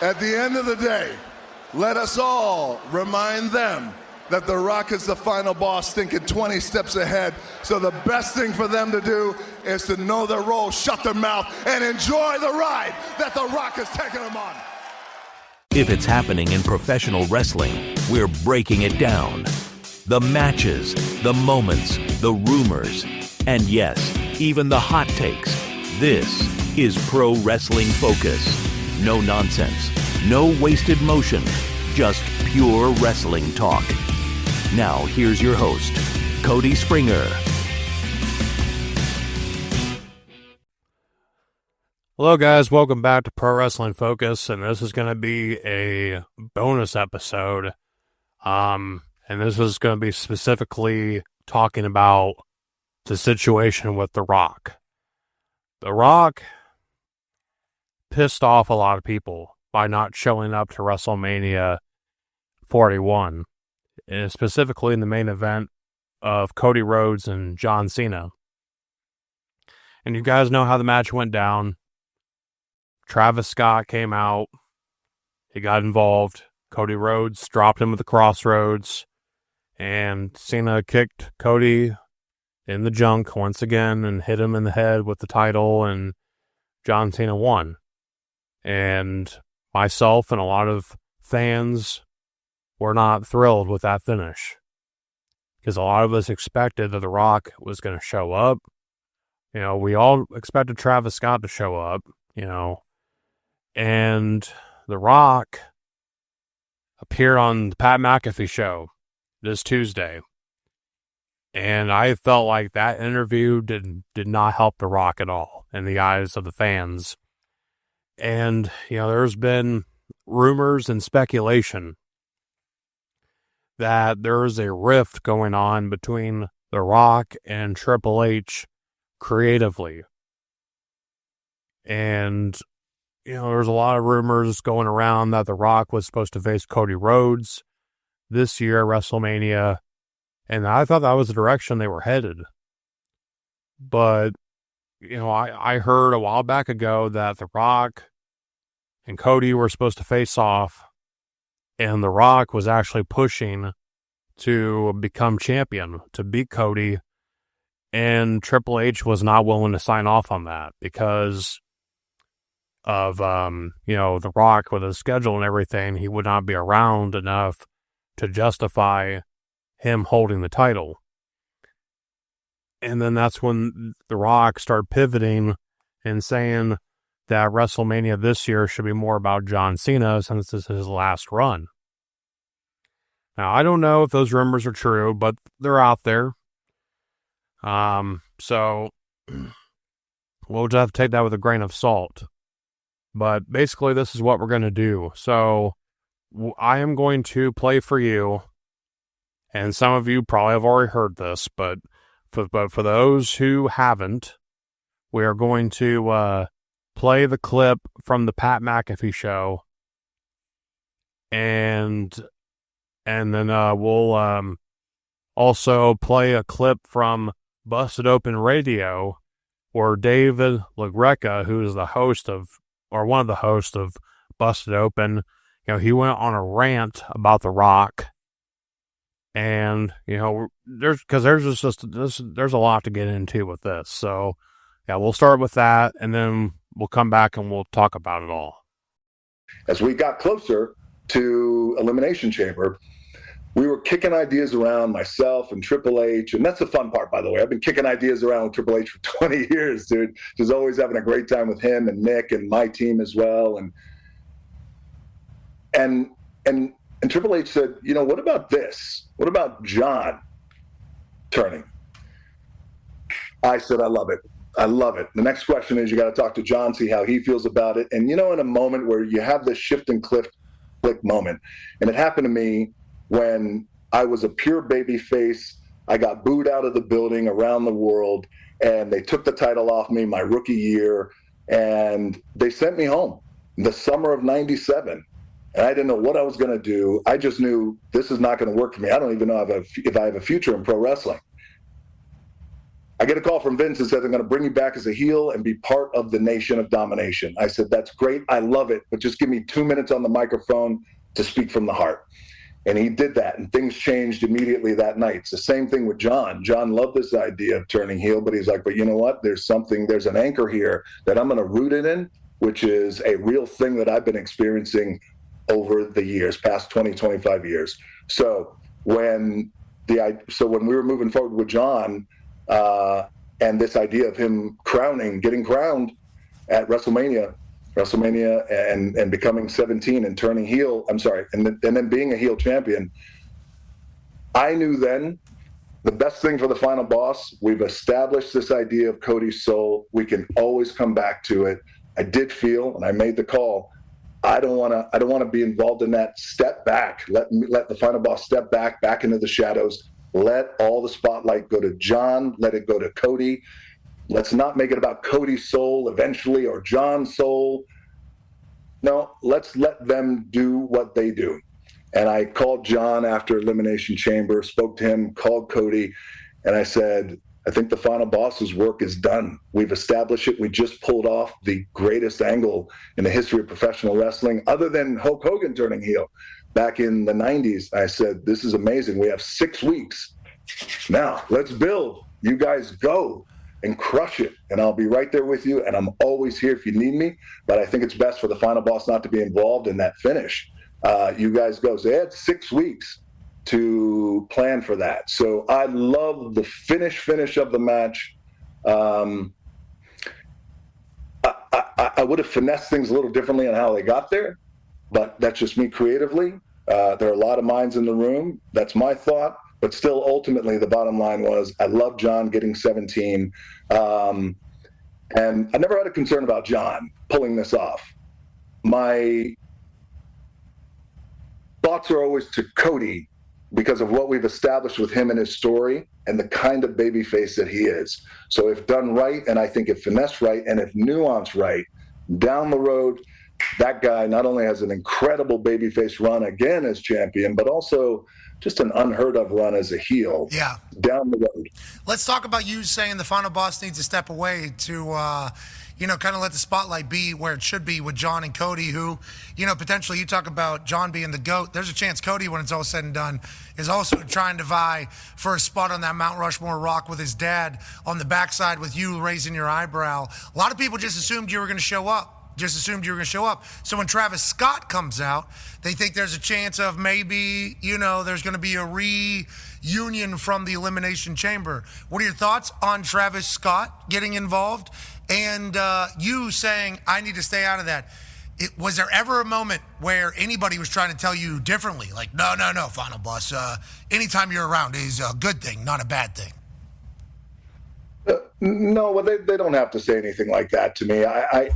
At the end of the day, let us all remind them that The Rock is the final boss, thinking 20 steps ahead. So the best thing for them to do is to know their role, shut their mouth, and enjoy the ride that The Rock is taking them on. If it's happening in professional wrestling, we're breaking it down. The matches, the moments, the rumors, and yes, even the hot takes. This is Pro Wrestling Focus. No nonsense, no wasted motion, just pure wrestling talk. Now, here's your host, Cody Springer. Hello, guys. Welcome back to Pro Wrestling Focus, and this is going to be a bonus episode. And this is going to be specifically talking about the situation with The Rock. The Rock pissed off a lot of people by not showing up to WrestleMania 41, and specifically in the main event of Cody Rhodes and John Cena. And you guys know how the match went down. Travis Scott came out. He got involved. Cody Rhodes dropped him at the crossroads. And Cena kicked Cody in the junk once again and hit him in the head with the title. And John Cena won. And myself and a lot of fans were not thrilled with that finish. Because a lot of us expected that The Rock was going to show up. You know, we all expected Travis Scott to show up, you know. And The Rock appeared on the Pat McAfee Show this Tuesday. And I felt like that interview did not help The Rock at all in the eyes of the fans. And, you know, there's been rumors and speculation that there's a rift going on between The Rock and Triple H creatively. And, you know, there's a lot of rumors going around that The Rock was supposed to face Cody Rhodes this year at WrestleMania. And I thought that was the direction they were headed. But, you know, I heard a while back ago that The Rock and Cody were supposed to face off, and The Rock was actually pushing to become champion, to beat Cody, and Triple H was not willing to sign off on that because of, you know, The Rock with his schedule and everything. He would not be around enough to justify him holding the title. And then that's when The Rock started pivoting and saying that WrestleMania this year should be more about John Cena since this is his last run. Now, I don't know if those rumors are true, but they're out there. So we'll just have to take that with a grain of salt. But basically, this is what we're going to do. So I am going to play for you, and some of you probably have already heard this, but for those who haven't, we are going to play the clip from the Pat McAfee Show, and then we'll also play a clip from Busted Open Radio, where David LaGreca, who is the host of, or one of the hosts of Busted Open, you know, he went on a rant about The Rock. And, you know, there's a lot to get into with this. So, yeah, we'll start with that, and then we'll come back and we'll talk about it all. As we got closer to Elimination Chamber, we were kicking ideas around, myself and Triple H, and that's the fun part, by the way. I've been kicking ideas around with Triple H for 20 years, dude. Just always having a great time with him and Nick and my team as well. And Triple H said, you know, what about this? What about John turning? I said, I love it. I love it. The next question is you got to talk to John, see how he feels about it. And, you know, in a moment where you have this shift and click moment, and it happened to me when I was a pure baby face, I got booed out of the building around the world, and they took the title off me my rookie year, and they sent me home in the summer of '97. And I didn't know what I was going to do. I just knew this is not going to work for me. I don't even know if I have a future in pro wrestling. I get a call from Vince and says, I'm going to bring you back as a heel and be part of the Nation of Domination. I said, that's great. I love it. But just give me 2 minutes on the microphone to speak from the heart. And he did that, and things changed immediately that night. It's the same thing with John. John loved this idea of turning heel, but he's like, but you know what? There's an anchor here that I'm going to root it in, which is a real thing that I've been experiencing over the years, past 20, 25 years. So when we were moving forward with John, and this idea of him getting crowned at WrestleMania and becoming 17 and turning heel, and then being a heel champion, I knew then the best thing for the final boss, we've established this idea of Cody's soul. We can always come back to it. I did feel, and I made the call, I don't want to be involved in that. Step back. Let the final boss step back into the shadows. Let all the spotlight go to John. Let it go to Cody. Let's not make it about Cody's soul eventually or John's soul. No, let's let them do what they do. And I called John after Elimination Chamber, spoke to him, called Cody, and I said, I think the final boss's work is done. We've established it. We just pulled off the greatest angle in the history of professional wrestling, other than Hulk Hogan turning heel back in the 90s. I said, this is amazing. We have 6 weeks. Now, let's build. You guys go and crush it, and I'll be right there with you, and I'm always here if you need me, but I think it's best for the final boss not to be involved in that finish. You guys go. So they had 6 weeks to plan for that. So I love the finish of the match. I would have finessed things a little differently on how they got there, but that's just me creatively. There are a lot of minds in the room. That's my thought. But still, ultimately, the bottom line was I love John getting 17. And I never had a concern about John pulling this off. My thoughts are always to Cody because of what we've established with him and his story and the kind of babyface that he is. So if done right, and I think if finessed right, and if nuanced right, down the road, that guy not only has an incredible babyface run again as champion, but also just an unheard of run as a heel down the road. Let's talk about you saying the final boss needs to step away to, kind of let the spotlight be where it should be with John and Cody, who, potentially you talk about John being the GOAT. There's a chance Cody, when it's all said and done, is also trying to vie for a spot on that Mount Rushmore rock with his dad on the backside with you raising your eyebrow. A lot of people just assumed you were going to show up. So when Travis Scott comes out, they think there's a chance of maybe, there's going to be a reunion from the Elimination Chamber. What are your thoughts on Travis Scott getting involved and you saying, I need to stay out of that? Was there ever a moment where anybody was trying to tell you differently? Like, no, final boss, anytime you're around is a good thing, not a bad thing. No, well, they don't have to say anything like that to me.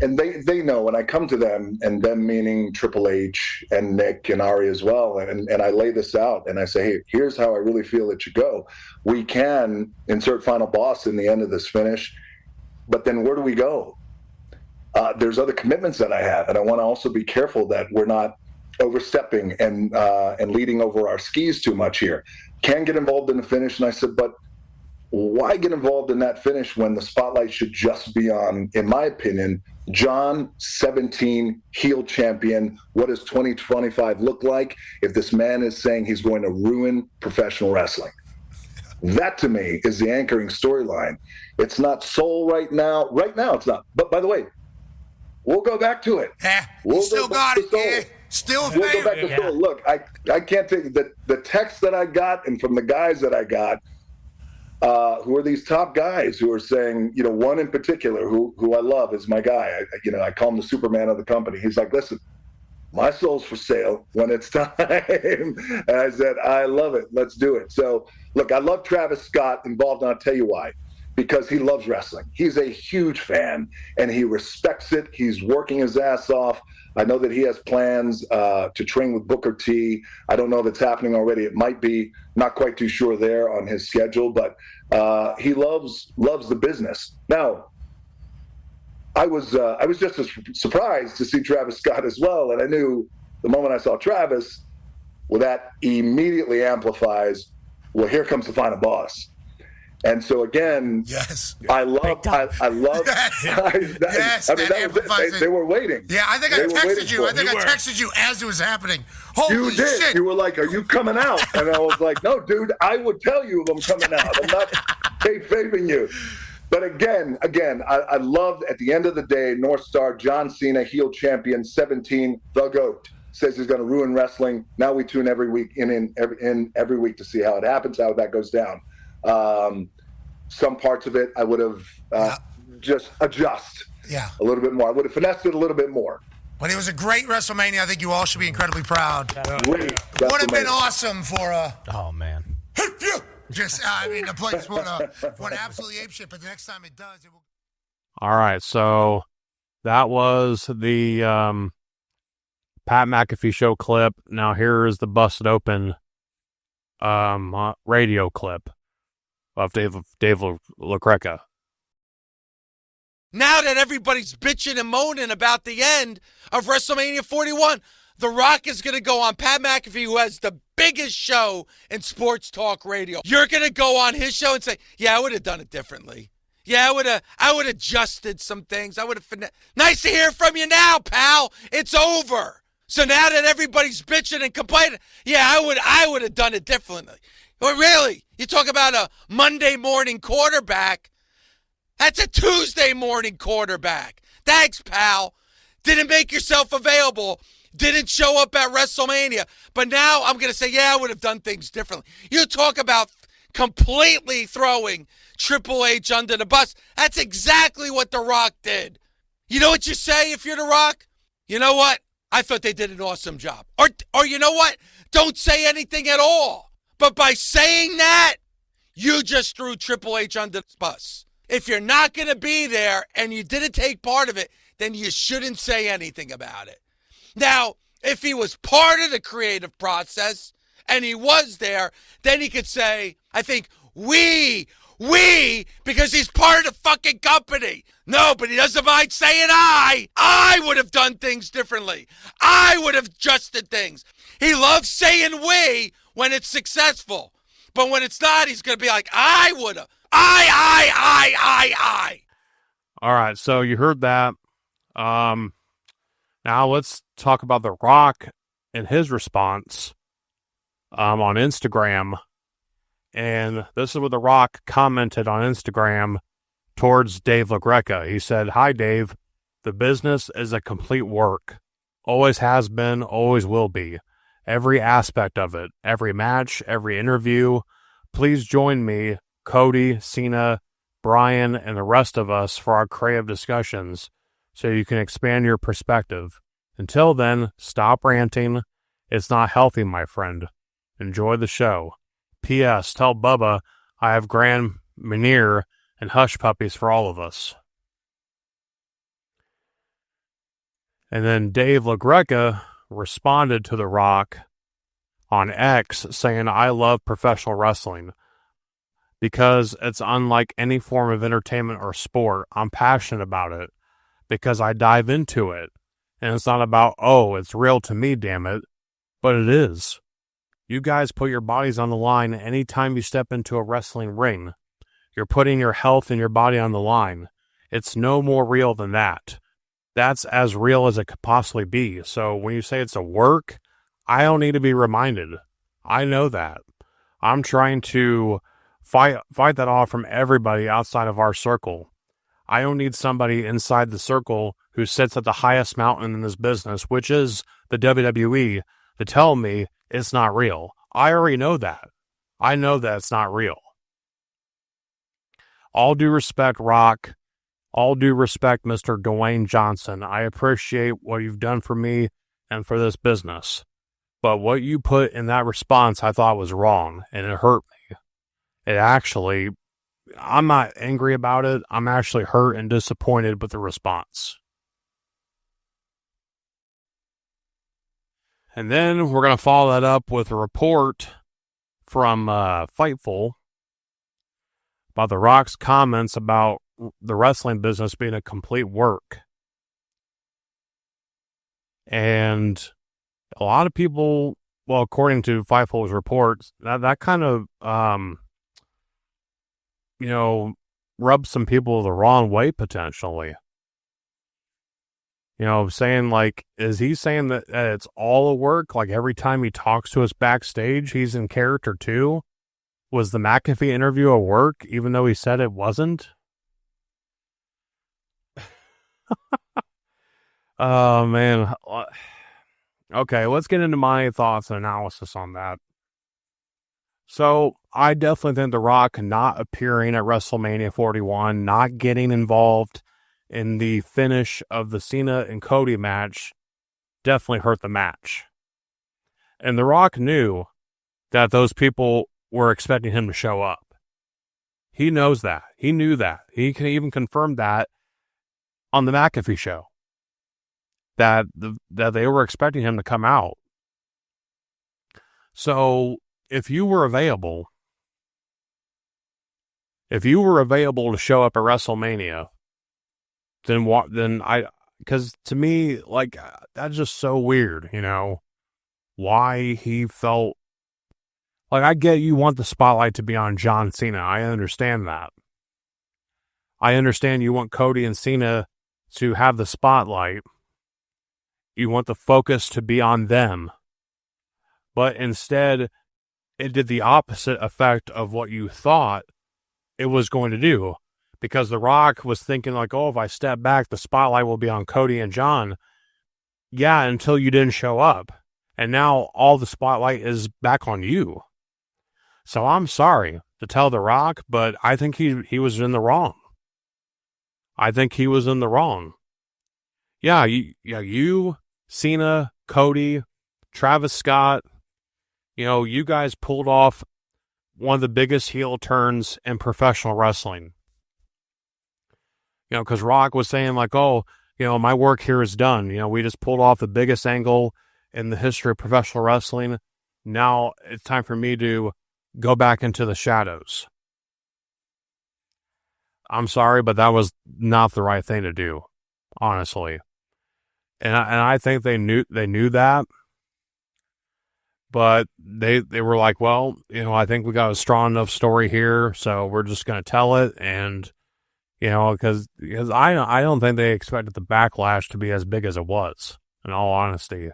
And they know when I come to them, and them meaning Triple H and Nick and Ari as well, and I lay this out and I say, hey, here's how I really feel it should go. We can insert final boss in the end of this finish, but then where do we go? There's other commitments that I have, and I want to also be careful that we're not overstepping and leading over our skis too much here. Can get involved in the finish, and I said, but why get involved in that finish when the spotlight should just be on, in my opinion, John, 17, heel champion? What does 2025 look like if this man is saying he's going to ruin professional wrestling? That, to me, is the anchoring storyline. It's not soul right now. Right now, it's not. But, by the way, we'll go back to it. We'll still got it. Yeah. Still we'll go back to soul. Look, I can't take the text that I got and from the guys that I got, who are these top guys who are saying, one in particular who I love is my guy. I call him the Superman of the company. He's like, listen, my soul's for sale when it's time. And I said, I love it. Let's do it. So, look, I love Travis Scott involved, and I'll tell you why. Because he loves wrestling. He's a huge fan, and he respects it. He's working his ass off. I know that he has plans to train with Booker T. I don't know if it's happening already. It might be. Not quite too sure there on his schedule, but he loves the business. Now, I was just as surprised to see Travis Scott as well, and I knew the moment I saw Travis, well, that immediately amplifies, well, here comes the final boss. And so again, Yes. I love. Yes. I mean, that was it. They were waiting. Yeah, I think I texted you. I texted you as it was happening. Holy shit! You were like, "Are you coming out?" And I was like, "No, dude. I would tell you if I'm coming out. I'm not kayfabing you." But again, I loved at the end of the day, North Star, John Cena, heel champion, 17, the GOAT, says he's going to ruin wrestling. Now we tune every week in every week to see how it happens, how that goes down. Some parts of it I would have just adjust a little bit more. I would have finessed it a little bit more. But it was a great WrestleMania. I think you all should be incredibly proud. Great. Would have been awesome for a. Oh man. Just, I mean, the place would absolutely apeshit, but the next time it does, it will. All right, so that was the Pat McAfee Show clip. Now here is the busted open radio clip of Dave LaGreca. Now that everybody's bitching and moaning about the end of WrestleMania 41, The Rock is going to go on Pat McAfee, who has the biggest show in sports talk radio. You're going to go on his show and say, yeah, I would have done it differently. Yeah, I would have adjusted some things. I would have Nice to hear from you now, pal. It's over. So now that everybody's bitching and complaining, yeah, I would have done it differently. Well, really? You talk about a Monday morning quarterback. That's a Tuesday morning quarterback. Thanks, pal. Didn't make yourself available. Didn't show up at WrestleMania. But now I'm going to say, yeah, I would have done things differently. You talk about completely throwing Triple H under the bus. That's exactly what The Rock did. You know what you say if you're The Rock? You know what? I thought they did an awesome job. Or you know what? Don't say anything at all. But by saying that, you just threw Triple H under the bus. If you're not going to be there and you didn't take part of it, then you shouldn't say anything about it. Now, if he was part of the creative process and he was there, then he could say, I think we, because he's part of the fucking company. No, but he doesn't mind saying I would have done things differently. I would have adjusted things. He loves saying we when it's successful. But when it's not, he's going to be like, I would have. I. All right, so you heard that. Now let's talk about The Rock and his response on Instagram. And this is what The Rock commented on Instagram towards Dave LaGreca. He said, "Hi, Dave. The business is a complete work. Always has been, always will be. Every aspect of it, every match, every interview. Please join me, Cody, Cena, Brian, and the rest of us for our creative discussions so you can expand your perspective. Until then, stop ranting. It's not healthy, my friend. Enjoy the show. P.S. Tell Bubba I have Grand Marnier and Hush Puppies for all of us." And then Dave LaGreca responded to The Rock on X saying, "I love professional wrestling because it's unlike any form of entertainment or sport. I'm passionate about it because I dive into it. And it's not about, oh, it's real to me, damn it. But it is. You guys put your bodies on the line anytime you step into a wrestling ring. You're putting your health and your body on the line. It's no more real than that. That's as real as it could possibly be. So when you say it's a work, I don't need to be reminded. I know that. I'm trying to fight that off from everybody outside of our circle. I don't need somebody inside the circle who sits at the highest mountain in this business, which is the WWE, to tell me it's not real. I already know that. I know that it's not real. All due respect, Rock. All due respect, Mr. Dwayne Johnson. I appreciate what you've done for me and for this business. But what you put in that response I thought was wrong, and it hurt me. It actually, I'm not angry about it. I'm actually hurt and disappointed with the response. And then we're going to follow that up with a report from Fightful about The Rock's comments about the wrestling business being a complete work. And a lot of people, well, according to Fightful's reports, that kind of rub some people the wrong way potentially. Saying like, is he saying that it's all a work? Like every time he talks to us backstage, he's in character too? Was the McAfee interview a work, even though he said it wasn't? Oh, man. Okay, let's get into my thoughts and analysis on that. So, I definitely think The Rock not appearing at WrestleMania 41, not getting involved in the finish of the Cena and Cody match, definitely hurt the match. And The Rock knew that those people were expecting him to show up. He knows that. He knew that. He can even confirm that on the McAfee Show. That they were expecting him to come out. So, if you were available to show up at WrestleMania, because to me, like, that's just so weird, why he felt, like, I get you want the spotlight to be on John Cena. I understand that. I understand you want Cody and Cena to have the spotlight. You want the focus to be on them. But instead, it did the opposite effect of what you thought it was going to do. Because The Rock was thinking like, oh, if I step back, the spotlight will be on Cody and John. Yeah, until you didn't show up. And now all the spotlight is back on you. So I'm sorry to tell The Rock, but I think he was in the wrong. I think he was in the wrong. Yeah, you, Cena, Cody, Travis Scott, you guys pulled off one of the biggest heel turns in professional wrestling. Because Rock was saying like, oh, my work here is done. We just pulled off the biggest angle in the history of professional wrestling. Now it's time for me to go back into the shadows. I'm sorry, but that was not the right thing to do, honestly. And I think they knew that, but they were like, well, I think we got a strong enough story here, so we're just going to tell it. And because I don't think they expected the backlash to be as big as it was. In all honesty,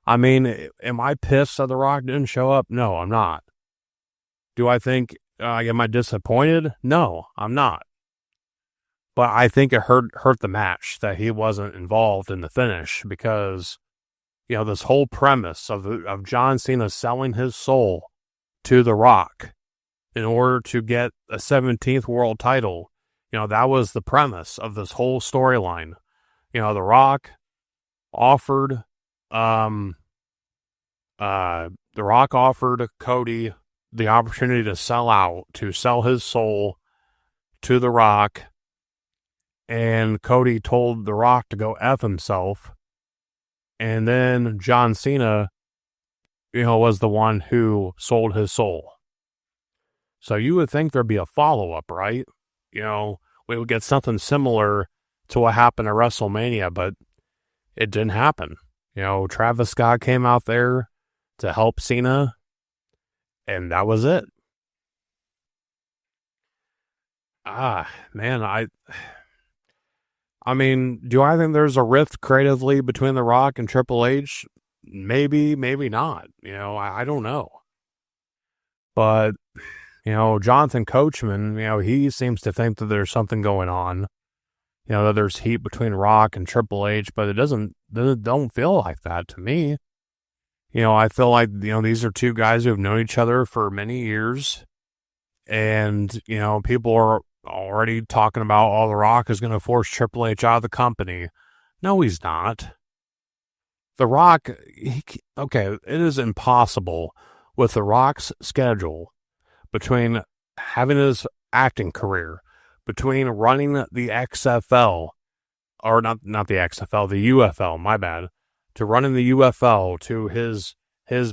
I mean, am I pissed that The Rock didn't show up? No, I'm not. Do I think am I disappointed? No, I'm not. But I think it hurt the match that he wasn't involved in the finish because, this whole premise of John Cena selling his soul to The Rock in order to get a 17th world title, that was the premise of this whole storyline. The Rock offered, The Rock offered Cody the opportunity to sell his soul to The Rock. And Cody told The Rock to go F himself. And then John Cena, was the one who sold his soul. So you would think there'd be a follow-up, right? We would get something similar to what happened at WrestleMania, but it didn't happen. Travis Scott came out there to help Cena, and that was it. Man, I mean, do I think there's a rift creatively between The Rock and Triple H? Maybe, maybe not. I don't know. But, Jonathan Coachman, he seems to think that there's something going on. That there's heat between Rock and Triple H, but it don't feel like that to me. I feel like, these are two guys who have known each other for many years. And, people are already talking about, oh, The Rock is going to force Triple H out of the company. No, he's not. The Rock, it is impossible with The Rock's schedule between having his acting career, between running the XFL, or not the XFL, the UFL, my bad, to running the UFL, to his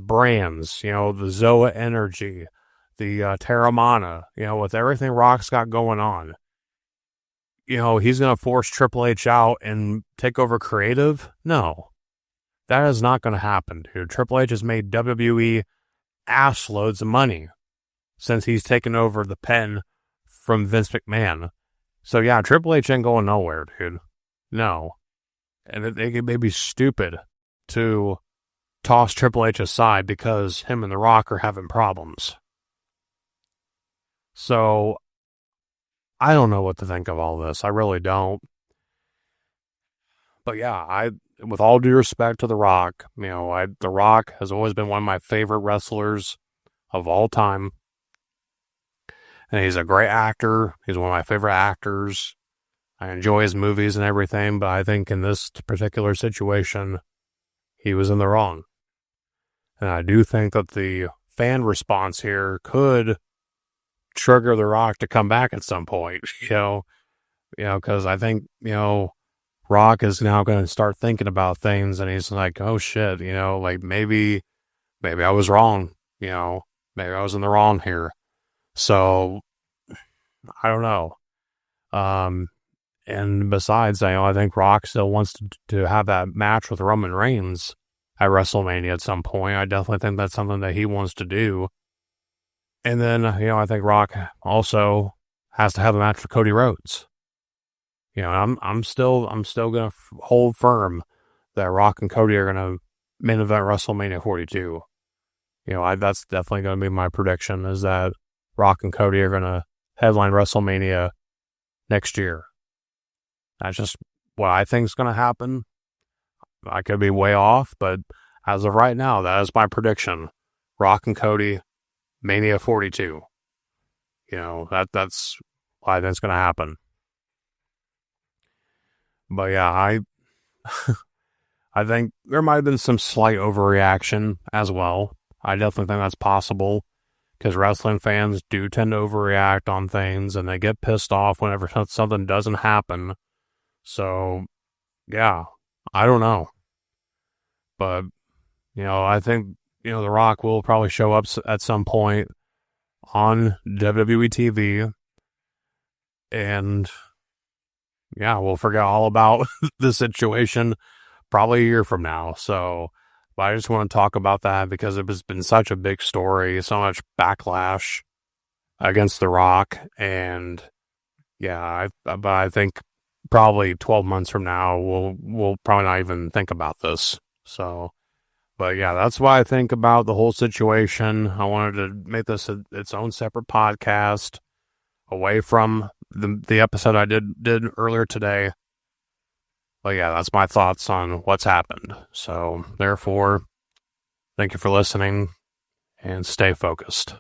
brands, the Zoa Energy, the Terramana, with everything Rock's got going on, he's going to force Triple H out and take over creative? No. That is not going to happen, dude. Triple H has made WWE ass loads of money since he's taken over the pen from Vince McMahon. So yeah, Triple H ain't going nowhere, dude. No. And it may be stupid to toss Triple H aside because him and The Rock are having problems. So, I don't know what to think of all this. I really don't. But yeah, with all due respect to The Rock, The Rock has always been one of my favorite wrestlers of all time. And he's a great actor. He's one of my favorite actors. I enjoy his movies and everything, but I think in this particular situation, he was in the wrong. And I do think that the fan response here could trigger The Rock to come back at some point, because I think, Rock is now going to start thinking about things, and he's like, oh shit, like maybe I was wrong, maybe I was in the wrong here. So, I don't know. And besides, I think Rock still wants to have that match with Roman Reigns at WrestleMania at some point. I definitely think that's something that he wants to do. And then, I think Rock also has to have a match with Cody Rhodes. I'm still going to hold firm that Rock and Cody are going to main event WrestleMania 42. That's definitely going to be my prediction, is that Rock and Cody are going to headline WrestleMania next year. That's just what I think is going to happen. I could be way off, but as of right now, that is my prediction. Rock and Cody, Mania 42. That's what I think is going to happen. But yeah, I think there might have been some slight overreaction as well. I definitely think that's possible, because wrestling fans do tend to overreact on things, and they get pissed off whenever something doesn't happen. So, yeah, I don't know. But, I think, The Rock will probably show up at some point on WWE TV. And, yeah, we'll forget all about the situation probably a year from now. So, but I just want to talk about that because it has been such a big story, so much backlash against The Rock. And, yeah, but I think probably 12 months from now, we'll probably not even think about this. So, but yeah, that's what I think about the whole situation. I wanted to make this its own separate podcast away from the episode I did earlier today. But yeah, that's my thoughts on what's happened. So, therefore, thank you for listening and stay focused.